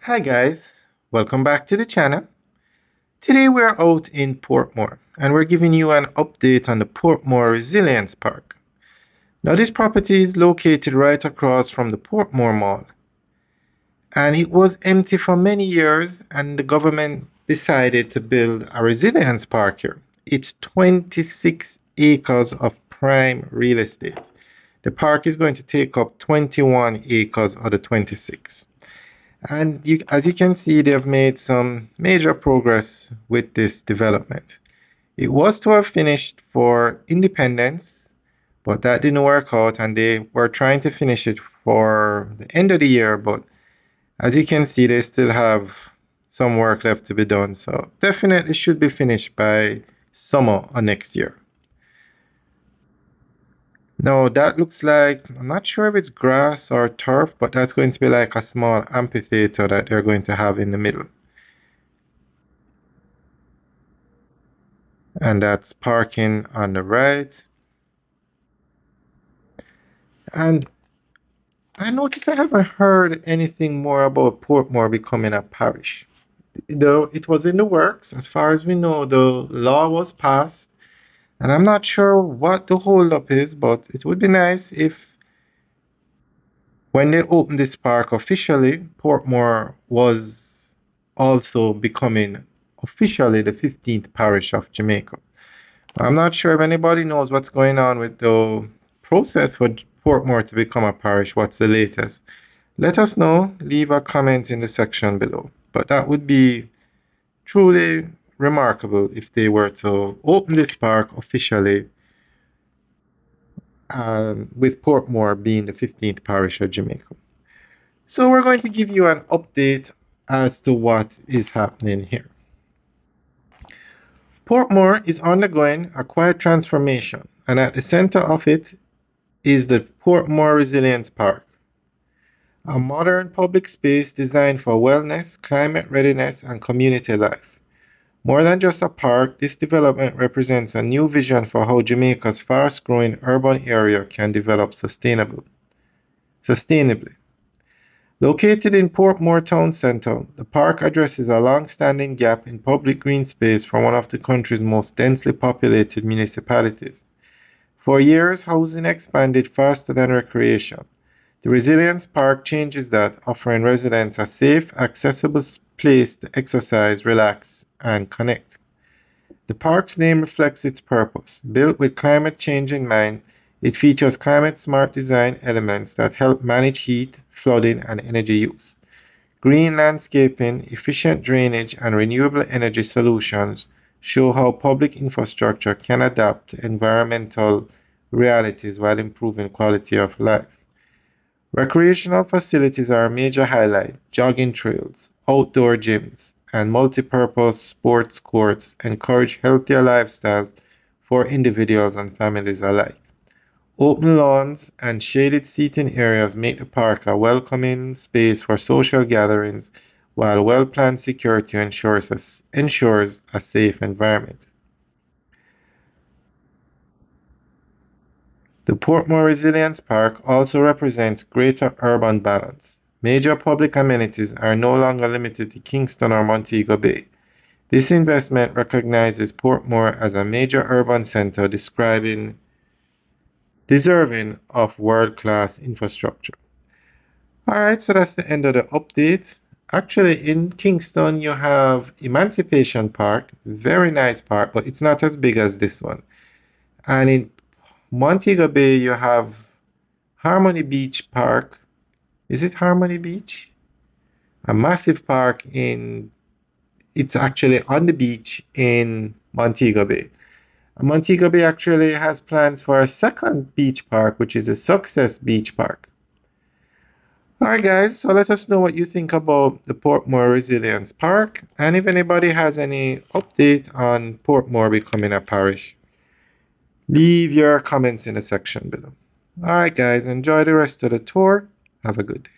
Hi guys, welcome back to the channel. Today we're out in Portmore and we're giving you an update on the Portmore Resilience Park. Now this property is located right across from the Portmore Mall and it was empty for many years and the government decided to build a resilience park here. It's 26 acres of prime real estate. The park is going to take up 21 acres of the 26. And as you can see, they've made some major progress with this development. It was to have finished for independence, but that didn't work out, and they were trying to finish it for the end of the year. But as you can see, they still have some work left to be done. So definitely should be finished by summer or next year. Now that looks like, I'm not sure if it's grass or turf, but that's going to be like a small amphitheater that they're going to have in the middle. And that's parking on the right. And I noticed I haven't heard anything more about Portmore becoming a parish. Though it was in the works, as far as we know, the law was passed, and I'm not sure what the holdup is, but it would be nice if when they opened this park officially, Portmore was also becoming officially the 15th parish of Jamaica. I'm not sure if anybody knows what's going on with the process for Portmore to become a parish. What's the latest? Let us know. Leave a comment in the section below. But that would be truly remarkable if they were to open this park officially, with Portmore being the 15th parish of Jamaica. So we're going to give you an update as to what is happening here. Portmore is undergoing a quiet transformation, and at the center of it is the Portmore Resilience Park, a modern public space designed for wellness, climate readiness, and community life. More than just a park, this development represents a new vision for how Jamaica's fast-growing urban area can develop sustainably. Located in Portmore Town Centre, the park addresses a long-standing gap in public green space for one of the country's most densely populated municipalities. For years, housing expanded faster than recreation. The Resilience Park changes that, offering residents a safe, accessible place to exercise, relax, and connect. The park's name reflects its purpose. Built with climate change in mind, it features climate-smart design elements that help manage heat, flooding, and energy use. Green landscaping, efficient drainage, and renewable energy solutions show how public infrastructure can adapt to environmental realities while improving quality of life. Recreational facilities are a major highlight. Jogging trails, outdoor gyms, and multi-purpose sports courts encourage healthier lifestyles for individuals and families alike. Open lawns and shaded seating areas make the park a welcoming space for social gatherings, while well-planned security ensures a safe environment. The Portmore Resilience Park also represents greater urban balance. Major public amenities are no longer limited to Kingston or Montego Bay. This investment recognizes Portmore as a major urban center deserving of world-class infrastructure. Alright, so that's the end of the update. Actually, in Kingston, you have Emancipation Park, very nice park, but it's not as big as this one. And in Montego Bay, you have Harmony Beach Park. Is it Harmony Beach? A massive park it's actually on the beach in Montego Bay. Montego Bay actually has plans for a second beach park, which is a Success Beach Park. Alright guys, so let us know what you think about the Portmore Resilience Park, and if anybody has any update on Portmore becoming a parish, leave your comments in the section below. Alright guys, enjoy the rest of the tour. Have a good day.